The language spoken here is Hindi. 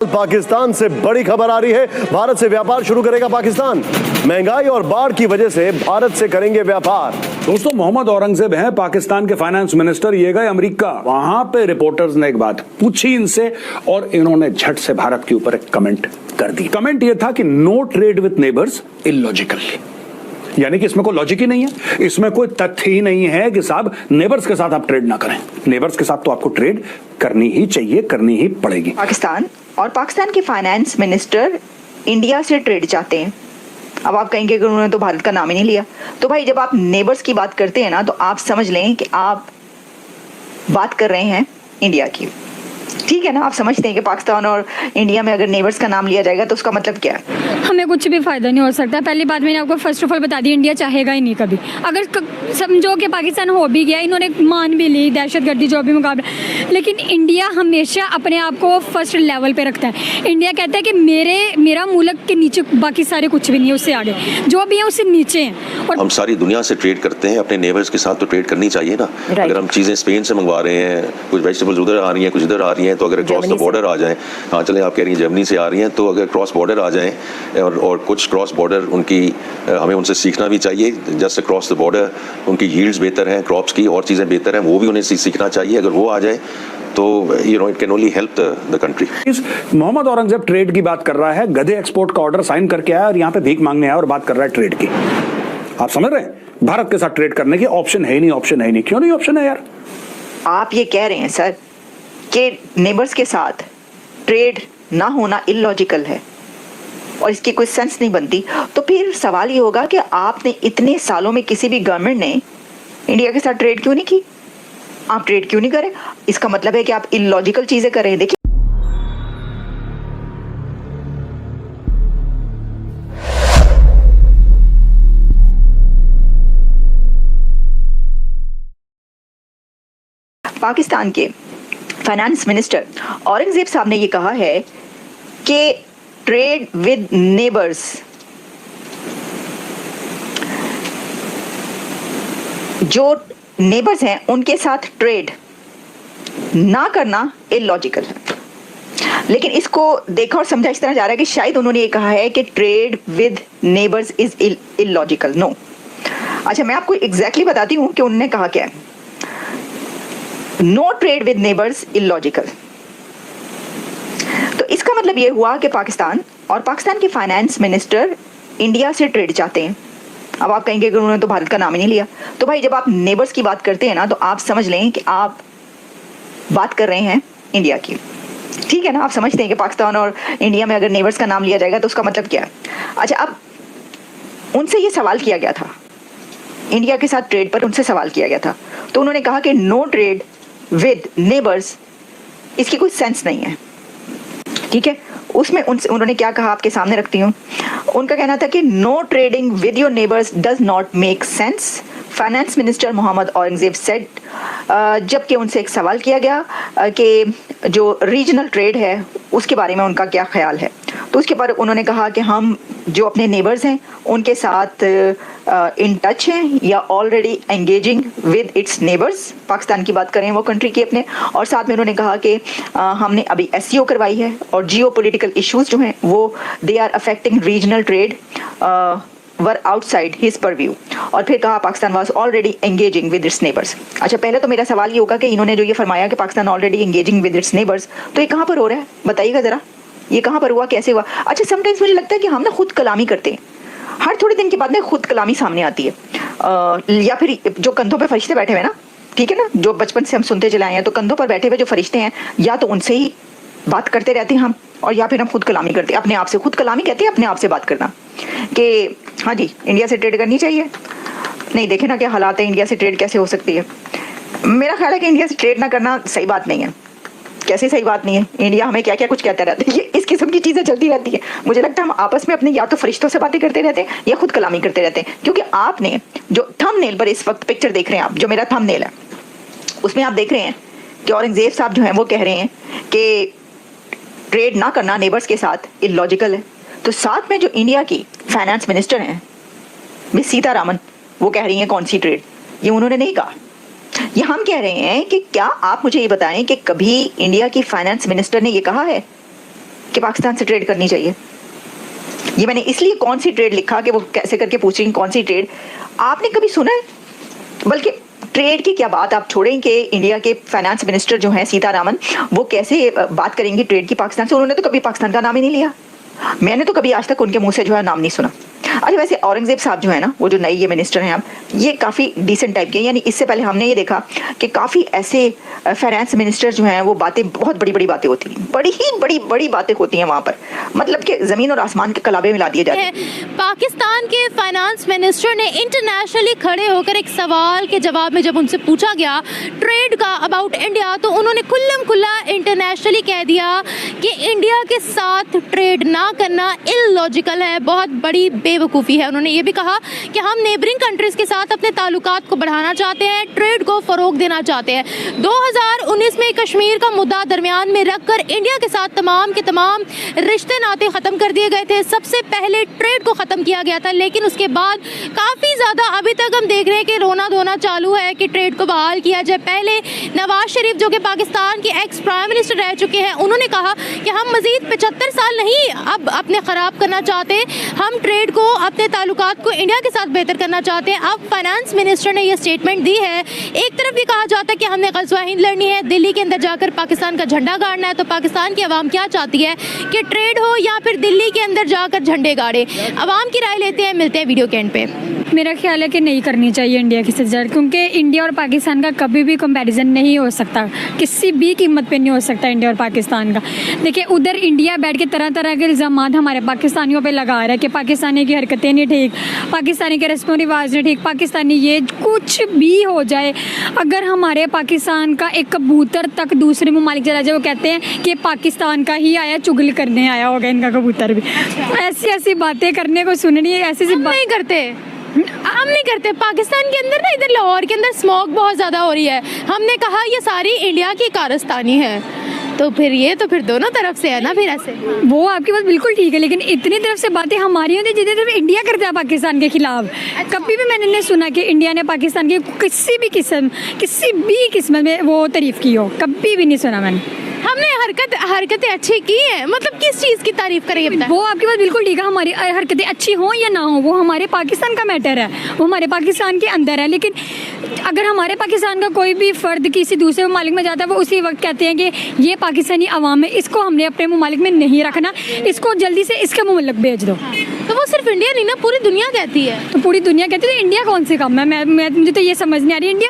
पाकिस्तान से बड़ी खबर आ रही है। भारत से व्यापार शुरू करेगा पाकिस्तान। महंगाई और बाढ़ की वजह से भारत से करेंगे व्यापार। दोस्तों, मोहम्मद औरंगजेब हैं पाकिस्तान के फाइनेंस मिनिस्टर। ये गए अमेरिका। वहां पे रिपोर्टर्स ने एक बात पूछी इनसे और इन्होंने झट से भारत के ऊपर एक कमेंट कर दी। कमेंट ये था कि no trade with neighbours illogical, यानी कि इसमें कोई लॉजिक ही नहीं है, इसमें कोई तथ्य ही नहीं है कि साहब नेबर्स के साथ आप ट्रेड ना करें। नेबर्स के साथ तो आपको ट्रेड करनी ही चाहिए, करनी ही पड़ेगी। पाकिस्तान और पाकिस्तान के फाइनेंस मिनिस्टर इंडिया से ट्रेड चाहते हैं। अब आप कहेंगे कि उन्होंने तो भारत का नाम ही नहीं लिया। तो भाई, जब आप नेबर्स की बात करते हैं ना, तो आप समझ लें कि आप बात कर रहे हैं इंडिया की। ठीक है ना, आप समझते हैं कि पाकिस्तान और इंडिया में अगर नेबर्स का नाम लिया जाएगा तो उसका मतलब क्या है? हमें कुछ भी फायदा नहीं हो सकता। पहली बात मैंने आपको फर्स्ट ऑफ ऑल बता दी, इंडिया चाहेगा ही नहीं कभी। अगर समझो कि पाकिस्तान हो भी गया, इन्होंने मान भी ली दहशतगर्दी जो भी मुकाबला, लेकिन इंडिया हमेशा अपने आप को फर्स्ट लेवल पे रखता है। इंडिया कहता है कि मेरा मुल्क के नीचे बाकी सारे कुछ भी नहीं है, उससे आगे जो भी है उससे नीचे हैं। और हम सारी दुनिया से ट्रेड करते हैं, अपने नेबर्स के साथ तो ट्रेड करनी चाहिए ना। अगर हम चीज़ें स्पेन से मंगवा रहे हैं, कुछ वेजिटेबल्स उधर आ रही हैं, कुछ इधर आ रही हैं, तो अगर क्रॉस द बॉर्डर आ जाएं, हाँ चलें, आप कह रही हैं जर्मनी से आ रही हैं, तो अगर क्रॉस बॉर्डर आ जाएं और कुछ क्रॉस बॉर्डर उनकी हमें उनसे सीखना भी चाहिए। जस्ट क्रॉस द बॉर्डर उनकी यील्ड्स बेहतर हैं, क्रॉप्स की और चीज़ें बेहतर हैं, वो भी उन्हें सीखना चाहिए। अगर वो आ जाए तो it can only help the country. Mohammad Aurangzeb trade की बात कर रहा है, गधे एक्सपोर्ट का ऑर्डर साइन करके आया और यहाँ पे भीख मांगने आया और बात कर रहा है ट्रेड की। आप समझ रहे हैं, भारत के साथ ट्रेड करने की ऑप्शन है ही नहीं, ऑप्शन है ही नहीं। क्यों नहीं ऑप्शन है यार? आप ये कह रहे हैं सर कि नेबर्स के साथ ट्रेड ना होना इलॉजिकल है और इसकी कोई सेंस नहीं बनती। तो फिर सवाल ये होगा कि आपने इतने सालों में किसी भी गवर्नमेंट ने इंडिया के साथ ट्रेड क्यों नहीं की? आप ट्रेड क्यों नहीं करें? इसका मतलब है कि आप इलॉजिकल चीजें कर रहे हैं। देखिए, पाकिस्तान के फाइनेंस मिनिस्टर औरंगजेब साहब ने ये कहा है कि ट्रेड विद नेबर्स जो नेबर्स हैं उनके साथ ट्रेड ना करना इलॉजिकल है। लेकिन इसको देखा और समझा इस तरह जा रहा है कि शायद उन्होंने ये कहा है कि trade with neighbours is illogical. No, अच्छा, मैं आपको एग्जैक्टली बताती हूँ कि उन्होंने कहा क्या है। No trade with neighbours illogical, तो इसका मतलब ये हुआ कि पाकिस्तान और पाकिस्तान के फाइनेंस मिनिस्टर इंडिया से ट्रेड चाहते हैं। अब आप कहेंगे कि उन्होंने तो भारत का नाम ही नहीं लिया। तो भाई, जब आप नेबर्स की बात करते हैं ना, तो आप समझ लें कि आप बात कर रहे हैं इंडिया की। ठीक है ना, आप समझते हैं कि पाकिस्तान और इंडिया में अगर नेबर्स का नाम लिया जाएगा तो उसका मतलब क्या है? अच्छा, अब उनसे ये सवाल किया गया था, इंडिया के साथ ट्रेड पर उनसे सवाल किया गया था, तो उन्होंने कहा कि नो ट्रेड विद नेबर्स, इसकी कोई सेंस नहीं है। ठीक है, उसमें उन्होंने क्या कहा आपके सामने रखती हूँ। उनका कहना था कि no trading with your neighbours does not make sense, finance minister Mohammad Aurangzeb said. जबकि उनसे एक सवाल किया गया कि जो रीजनल ट्रेड है उसके बारे में उनका क्या ख्याल है, तो उसके बाद उन्होंने कहा कि हम जो अपने नेबर्स हैं उनके साथ इन टच हैं या already engaging with its neighbours. Pakistan की बात करें, वो कंट्री की अपने, और साथ में उन्होंने कहा कि हमने अभी SCO करवाई है और जियोपॉलिटिकल इश्यूज जो हैं वो they are affecting regional trade were outside his purview. और फिर कहा Pakistan was already engaging with its neighbours. अच्छा, पहले तो मेरा सवाल ये होगा कि इन्होंने जो ये फरमाया कि Pakistan already engaging with its neighbours, तो ये कहाँ पर हो रहा है? बताइएगा ज़रा, ये कहाँ पर हुआ, कैसे हुआ? अच्छा, समटाइम्स मुझे लगता है कि हम ना खुद कलामी करते हैं। हर थोड़े दिन के बाद ना खुद कलामी सामने आती है, या फिर जो कंधों पे फरिश्ते बैठे हुए ना, ठीक है ना, जो बचपन से हम सुनते चले आए हैं, तो कंधों पर बैठे हुए जो फरिश्ते हैं, या तो उनसे ही बात करते रहते हैं हम, और या फिर हम खुद कलामी करते हैं अपने आप से। खुद कलामी कहते हैं अपने आप से बात करना कि हाँ जी, इंडिया से ट्रेड करनी चाहिए। नहीं, देखे ना क्या हालात है, इंडिया से ट्रेड कैसे हो सकती है। मेरा ख्याल है कि इंडिया से ट्रेड ना करना सही बात नहीं है। कैसे सही बात नहीं है? इंडिया हमें क्या क्या कुछ कहता रहता है, ये इस किस्म की चीज़ें चलती रहती है। मुझे लगता है हम आपस में अपने या तो फरिश्तों से बातें करते रहते हैं या खुद कलामी करते रहते हैं। क्योंकि आपने जो थंबनेल पर इस वक्त पिक्चर देख रहे हैं, आप जो मेरा थंबनेल है उसमें आप देख रहे हैं कि औरंगजेब साहब जो हैं वो कह रहे हैं कि ट्रेड ना करना नेबर्स के साथ इलॉजिकल है। तो साथ में जो इंडिया की फाइनेंस मिनिस्टर हैं मिस सीतारामन, वो कह रही हैं कौन सी ट्रेड, ये उन्होंने नहीं कहा। ये हम कह रहे हैं कि क्या आप मुझे ये बताएं कि कभी इंडिया की फाइनेंस मिनिस्टर ने ये कहा है कि पाकिस्तान से ट्रेड करनी चाहिए। ये मैंने इसलिए कौन सी ट्रेड लिखा कि वो कैसे करके पूछ रही कौन सी ट्रेड, आपने कभी सुना है? बल्कि ट्रेड की क्या बात आप छोड़ें कि इंडिया के फाइनेंस मिनिस्टर जो हैं सीतारामन, वो कैसे बात करेंगी ट्रेड की पाकिस्तान से? उन्होंने तो कभी पाकिस्तान का नाम ही नहीं लिया। मैंने तो कभी आज तक उनके मुंह से जो है नाम नहीं सुना। अच्छा, वैसे औरंगजेब साहब जो है ना, वो जो नए ये मिनिस्टर हैं, अब ये काफ़ी डिसेंट टाइप के, यानी इससे पहले हमने ये देखा कि काफ़ी ऐसे फाइनेंस मिनिस्टर जो हैं वो बातें, बहुत बड़ी बड़ी बातें होती हैं, बड़ी ही बड़ी बातें होती हैं वहाँ पर, मतलब कि ज़मीन और आसमान के कलाबे मिला दिए जाते हैं। पाकिस्तान के फाइनेंस मिनिस्टर ने इंटरनेशनली खड़े होकर एक सवाल के जवाब में जब उनसे पूछा गया ट्रेड का अबाउट इंडिया, तो उन्होंने खुल्लम खुल्ला इंटरनेशनली कह दिया कि इंडिया के साथ ट्रेड ना करना इलॉजिकल है, बहुत बड़ी बेवकूफ़ी है। उन्होंने ये भी कहा कि हम नेबरिंग कंट्रीज़ के साथ अपने ताल्लुकात को बढ़ाना चाहते हैं, ट्रेड को फ़रोग देना चाहते हैं। 2019 में कश्मीर का मुद्दा दरमियान में रखकर इंडिया के साथ तमाम के तमाम रिश्ते नाते ख़त्म कर दिए गए थे। सबसे पहले ट्रेड को ख़त्म किया गया था, लेकिन उसके बाद काफ़ी ज़्यादा अभी तक हम देख रहे हैं कि रोना धोना चालू है कि ट्रेड को बहाल किया जाए। पहले नवाज शरीफ जो कि पाकिस्तान के एक्स प्राइम मिनिस्टर रह चुके हैं, उन्होंने कहा कि हम मज़ीद 75 साल नहीं अब अपने ख़राब करना चाहते, हम ट्रेड को, अपने ताल्लुकात को इंडिया के साथ बेहतर करना चाहते हैं। अब फाइनेंस मिनिस्टर ने यह स्टेटमेंट दी है। एक तरफ ये कहा जाता है कि हमने ग़ज़वा हिंद लड़नी है, दिल्ली के अंदर जाकर पाकिस्तान का झंडा गाड़ना है, तो पाकिस्तान की आवाम क्या चाहती है कि ट्रेड हो या फिर दिल्ली के अंदर जाकर झंडे गाड़े? आवाम की राय लेते हैं, मिलते हैं वीडियो के एंड पे। मेरा ख्याल है कि नहीं करनी चाहिए इंडिया की सजा, क्योंकि इंडिया और पाकिस्तान का कभी भी कंपैरिजन नहीं हो सकता, किसी भी कीमत पे नहीं हो सकता इंडिया और पाकिस्तान का। देखिए, उधर इंडिया बैठ के तरह तरह के इल्ज़ामात हमारे पाकिस्तानियों पे लगा रहा है कि पाकिस्तानी की हरकतें नहीं ठीक, पाकिस्तानी के रस्म रिवाज नहीं ठीक, पाकिस्तानी ये कुछ भी हो जाए, अगर हमारे पाकिस्तान का एक कबूतर तक दूसरे ममालिक चला जाए, वो कहते हैं कि पाकिस्तान का ही आया, चुगली करने आया होगा इनका कबूतर भी। ऐसी ऐसी बातें करने को सुननी है, ऐसी नहीं करते, हम नहीं करते। पाकिस्तान के अंदर ना, इधर लाहौर के अंदर स्मोक बहुत ज़्यादा हो रही है, हमने कहा ये सारी इंडिया की कारस्तानी है, तो फिर ये तो फिर दोनों तरफ से है ना। फिर ऐसे वो आपकी बात बिल्कुल ठीक है, लेकिन इतनी तरफ से बातें हमारी होती जितनी तरफ इंडिया करता है पाकिस्तान के खिलाफ। कभी भी मैंने नहीं सुना कि इंडिया ने पाकिस्तान की किसी भी किस्म में वो तारीफ की हो, कभी भी नहीं सुना मैंने। हमने हरकतें अच्छी की हैं, मतलब किस चीज़ की तारीफ करें? वो आपकी बात बिल्कुल ठीक है, हमारी हरकतें अच्छी हों या ना हो, वो हमारे पाकिस्तान का मैटर है, वो हमारे पाकिस्तान के अंदर है। लेकिन अगर हमारे पाकिस्तान का कोई भी फ़र्द किसी दूसरे ममालिक में जाता है, वो उसी वक्त कहते हैं कि ये पाकिस्तानी अवाम है, इसको हमने अपने ममालिक में नहीं रखना, इसको जल्दी से इसके ममालिक भेज दो। तो वो सिर्फ इंडिया नहीं ना, पूरी दुनिया कहती है। तो पूरी दुनिया कहती है, तो इंडिया कौन से काम है? मुझे तो ये समझ नहीं आ रही, इंडिया